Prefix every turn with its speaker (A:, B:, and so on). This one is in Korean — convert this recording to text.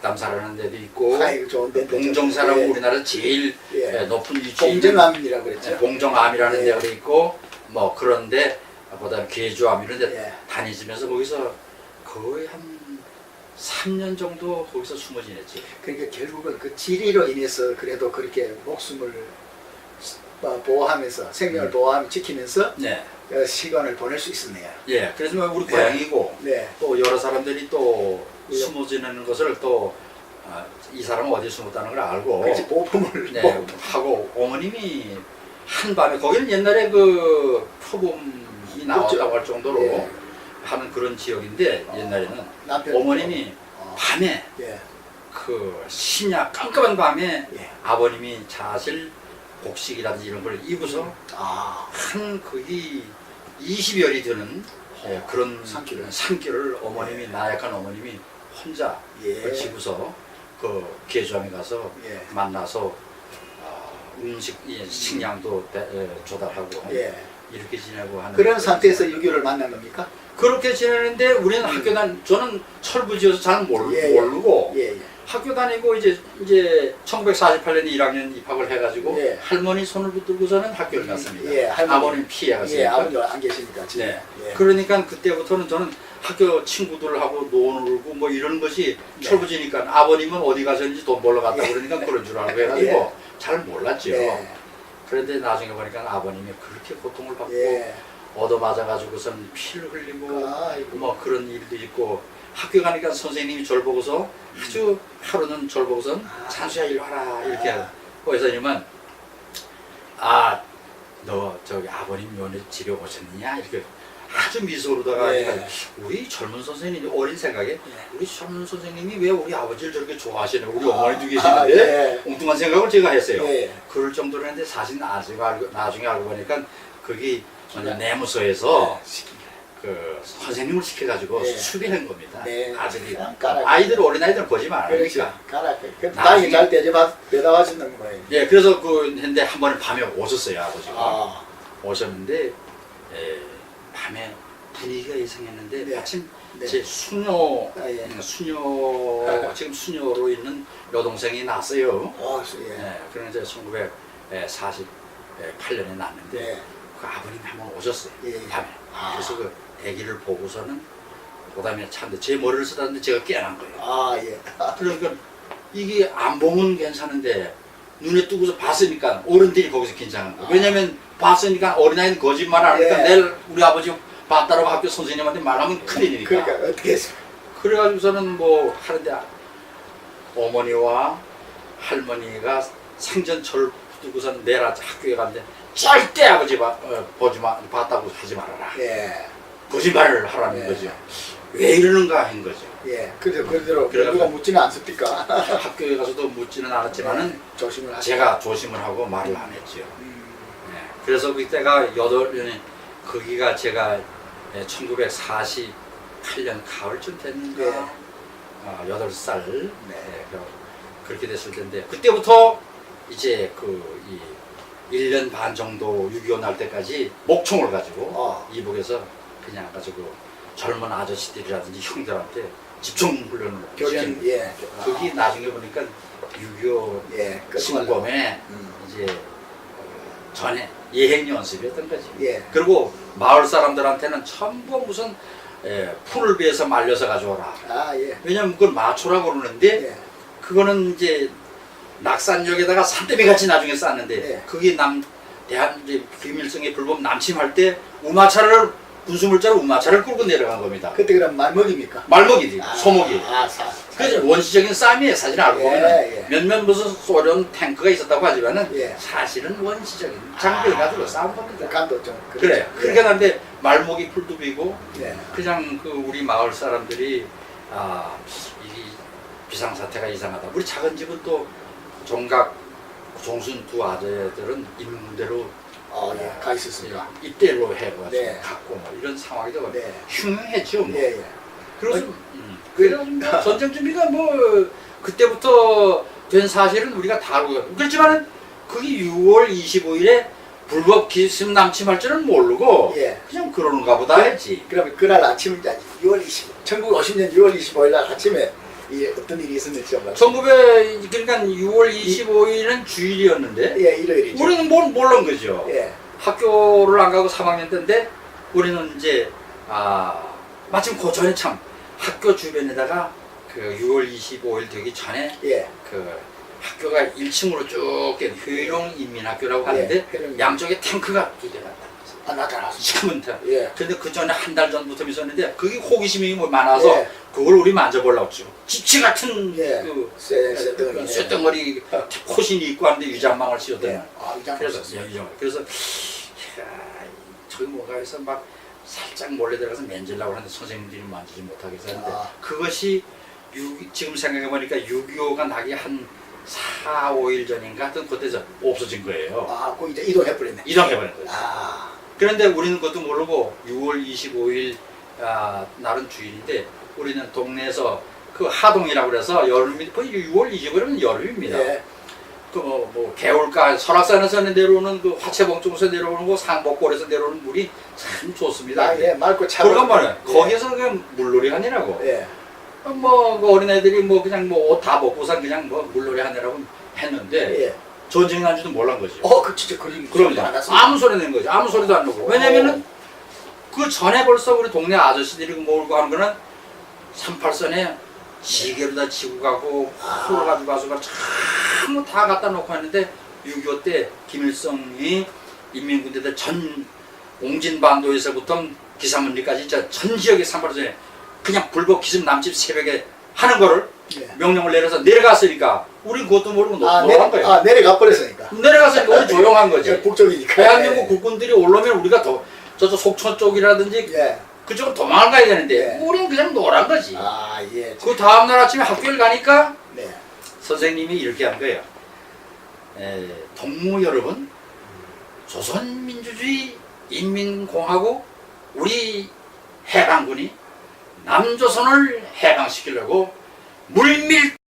A: 낙담사라는 데도 있고
B: 아이고 좋은 데인데
A: 봉정사라고
B: 예.
A: 우리나라 제일
B: 예.
A: 높은 위치에
B: 봉정암이라고 그랬죠.
A: 봉정암이라는
B: 예.
A: 데가 있고 뭐 그런데 그다음 계주암 이런 데
B: 예.
A: 다니시면서 거기서 거의 한 3년 정도 거기서 숨어 지냈지.
B: 그러니까 결국은 그 지리로 인해서 그래도 그렇게 목숨을 보호하면서 생명을 보호하며 지키면서
A: 네.
B: 시간을 보낼 수 있었네요.
A: 예. 그래서 뭐 우리
B: 네.
A: 고향이고
B: 네.
A: 또 여러 사람들이 또
B: 예.
A: 숨어 지내는 것을 또 이 사람은 어디 숨었다는 걸 알고
B: 그렇지 보품을
A: 네, 하고 어머님이 한밤에 거기는 옛날에 그 표범이 나왔다고 할 정도로
B: 예.
A: 하는 그런 지역인데 옛날에는
B: 남편
A: 어머님이 밤에
B: 예.
A: 그 심야 깜깜한 밤에
B: 예.
A: 아버님이 자실 곡식이라든지 이런 걸 입어서
B: 아
A: 한 거기 20여리 되는 그런 산길을 어머님이 나약한 어머님이 혼자
B: 예.
A: 집어서 그 계주함에 가서
B: 예.
A: 만나서 음식 식량도 조달하고
B: 예.
A: 이렇게 지내고 하는
B: 그런 상태에서 유교를 만난 겁니까?
A: 그렇게 지내는데 우리는 학교 저는 철부지여서 잘 모르고
B: 예. 예.
A: 학교 다니고 이제 1948년에 1학년 입학을 해가지고
B: 예.
A: 할머니 손을 붙들고서는 학교를 갔습니다.
B: 예, 할머니.
A: 아버님 피해갔으니까.
B: 예, 아버님 안 계시니까 지금.
A: 네.
B: 예.
A: 그러니까 그때부터는 저는 학교 친구들하고 놀고 뭐 이런 것이
B: 네.
A: 철부지니까 아버님은 어디 가셨는지 돈 벌러 갔다
B: 예.
A: 그러니까 그런 줄 알고 해가지고
B: 예.
A: 잘 몰랐죠.
B: 네.
A: 그런데 나중에 보니까 아버님이 그렇게 고통을 받고
B: 예.
A: 얻어맞아가지고선 피를 흘리고
B: 아이고.
A: 뭐 그런 일도 있고 학교 가니까 선생님이 저를 보고서 아주 하루는 저를 보고선 찬수야 이리 와라 이렇게 하고 의사님은 너 저기 아버님 요새 집에 오셨느냐 이렇게 아주 미소로다가
B: 예.
A: 우리 젊은 선생님이 어린 생각에 우리 젊은 선생님이 왜 우리 아버지를 저렇게 좋아하시네 우리 어머니도 계시는데
B: 예.
A: 엉뚱한 생각을 제가 했어요.
B: 예.
A: 그럴 정도로 했는데 사실 나중에 알고 보니까 그게 내무서에서 그 선생님을 시켜가지고
B: 네.
A: 수비한 겁니다.
B: 네.
A: 아들이
B: 까라.
A: 어린 아이들은 보지 말으니까.
B: 가라. 다행히 잘 대답하 주는 거예요.
A: 예, 그래서 했는데 한 번은 밤에 오셨어요 아버지가.
B: 아.
A: 오셨는데 밤에 분위기가 이상했는데
B: 네.
A: 마침
B: 네.
A: 제 수녀
B: 예.
A: 지금 수녀로 있는 여동생이 났어요.
B: 예.
A: 예, 그런 이제 1948년에 났는데
B: 네.
A: 그 아버님이 한 번 오셨어요.
B: 예.
A: 밤에.
B: 아.
A: 그래서 그 아기를 보고서는 그다음에 참는데 제 머리를 쓰다는데 제가 깨어난 거예요.
B: 아, 예.
A: 그러니까 이게 안 보면 괜찮은데 눈에 뜨고서 봤으니까 어른들이 거기서 긴장한 거예요. 왜냐면 봤으니까 어린아이는 거짓말 안 하니까
B: 예.
A: 내일 우리 아버지 봤다라고 학교 선생님한테 말하면 큰일이니까.
B: 그러니까 어떻게 했어요?
A: 그래가지고서는 뭐 하는데 어머니와 할머니가 생전 저를 붙들고선 내일 학교에 갔는데 절대 아버지 봤다고 하지 말아라.
B: 예.
A: 거짓말을 하라는
B: 예.
A: 거죠. 왜 이러는가 한 거죠.
B: 예. 그대로
A: 그래가지고-
B: 누가 묻지는 않습니까?
A: 학교에 가서도 묻지는 않았지만은
B: 조심을 하세요.
A: 제가 조심을 하고 말을 안 했죠. 네. 그래서 그때가 거기가 제가 1948년 가을쯤 됐는가
B: 네.
A: 8살
B: 네.
A: 그렇게 됐을 텐데 그때부터 이제 이 1년 반 정도 6.25 날 때까지 목총을 가지고 이북에서 그냥 가지고 젊은 아저씨들이라든지 형들한테 집중 훈련을
B: 교련, 예.
A: 그게 나중에 보니까 6.25
B: 예.
A: 침범에 이제 전에 예행 연습이었던 거지.
B: 예.
A: 그리고 마을 사람들한테는 전부 무슨 풀을 베어서 말려서 가져오라.
B: 아, 예.
A: 왜냐면 그걸 마초라고 그러는데
B: 예.
A: 그거는 이제 낙산역에다가 산더미 같이 나중에 쌌는데
B: 네.
A: 그게 대한 이제 김일성의 불법 남침할 때 군수물자로 우마차를 끌고 내려간 겁니다.
B: 그때 그럼 말먹입니까?
A: 말먹이지, 소목이. 그래서
B: 사.
A: 원시적인 쌈이에요. 사실 알고
B: 예,
A: 보면
B: 예.
A: 몇몇 무슨 소련 탱크가 있었다고 하지만은
B: 예.
A: 사실은 원시적인 장비를 가지고 싸운 겁니다.
B: 간도 좀
A: 그래. 그렇게 하는데 말목이 풀도 비고
B: 예.
A: 그냥 우리 마을 사람들이 이 비상사태가 이상하다. 우리 작은 집은 또 종각, 종순 두 아재들은 임대로
B: 예. 가 있었습니다.
A: 입대로 해가지고
B: 네.
A: 갖고 뭐 이런 상황이 되고
B: 네.
A: 흉흉했죠. 뭐.
B: 예, 예.
A: 그래서 그래가지고 뭐 전쟁 준비가 뭐 그때부터 된 사실은 우리가 다 알고 그렇지만은 그게 6월 25일에 불법 기습 남침할 줄은 모르고
B: 예.
A: 그냥 그러는가 보다 했지.
B: 그러면 그날 아침 6월 20, 1950년 6월 25일 날 아침에 이 어떤 일이 있었는지 좀 말씀.
A: 1900 그러니까 6월 25일은 주일이었는데
B: 예, 일요일이죠.
A: 우리는 모르는 거죠.
B: 예,
A: 학교를 안 가고 3학년 때인데 우리는 이제 마침 그 전에 참 학교 주변에다가 그 6월 25일 되기 전에
B: 예,
A: 그 학교가 1층으로 쭉 효령 인민학교라고 하는데
B: 예, 효령
A: 양쪽에 탱크가 2대가
B: 나타났습니다.
A: 지금부터.
B: 예,
A: 근데 그 전에 한 달 전부터 있었는데 그게 호기심이 뭐 많아서
B: 예.
A: 그걸 우리 만져보려고 했죠. 집치 같은
B: 예.
A: 그
B: 쇠덩어리.
A: 쇳덩어리 코신이 있고 하는데 위장망을 씌웠더니
B: 예. 위장
A: 그래서
B: 썼어요.
A: 그래서 야, 저기 뭐가 해서 막 살짝 몰래 들어가서 만지려고 하는데 선생님들이 만지지 못하게 해서 했는데 그것이 지금 생각해 보니까 6.25가 나기 한 4, 5일 전인가 하여튼 그때서 없어진 거예요.
B: 그 이제 이동해버렸네.
A: 이동해버린 거예요.
B: 아,
A: 그런데 우리는 그것도 모르고 6월 25일 날은 주일인데 우리는 동네에서 그 하동이라고 그래서 여름이 거의 6월 25일은 여름입니다.
B: 예,
A: 그 뭐 개울가 설악산에서 내려오는 그 화채봉 쪽에서 내려오는 거 상복골에서 내려오는 물이 참 좋습니다.
B: 예, 맑고 차가운.
A: 그러니까 말이야.
B: 예.
A: 거기서 그 물놀이 하느라고.
B: 예,
A: 뭐 그 어린애들이 뭐 그냥 뭐 옷 다 벗고선 그냥 뭐 물놀이 하느라고 했는데
B: 예.
A: 전쟁이 난 줄도 몰란 거죠.
B: 그 진짜
A: 그럼요.
B: 많았습니다.
A: 아무 소리 낸 거죠. 아무 소리도 안 나고. 왜냐면은 그 전에 벌써 우리 동네 아저씨들이 몰고 하는 거는 38선에 시계로 다 치고 가고 소를 가지고 가서 참 다 갖다 놓고 했는데 6.25 때 김일성이 인민군대들 전 옹진반도에서부터 기사문리까지 전 지역에 38선에 그냥 불법 기습 남집 새벽에 하는 거를
B: 예.
A: 명령을 내려서 내려갔으니까 우리 그것도 모르고 넘어간 거예요.
B: 내려가 버렸으니까.
A: 내려갔으니까 우리 조용한 거지.
B: 예, 북쪽이니까.
A: 대한민국 국군들이 올라오면 우리가 더 저쪽 속초 쪽이라든지
B: 예.
A: 그쪽은 도망을 가야 되는데
B: 예.
A: 우리는 그냥 놀란 거지.
B: 예.
A: 그 다음날 아침에 학교를 가니까
B: 네.
A: 선생님이 이렇게 한 거예요. 동무 여러분, 조선민주주의 인민공화국 우리 해방군이 남조선을 해방시키려고 물밀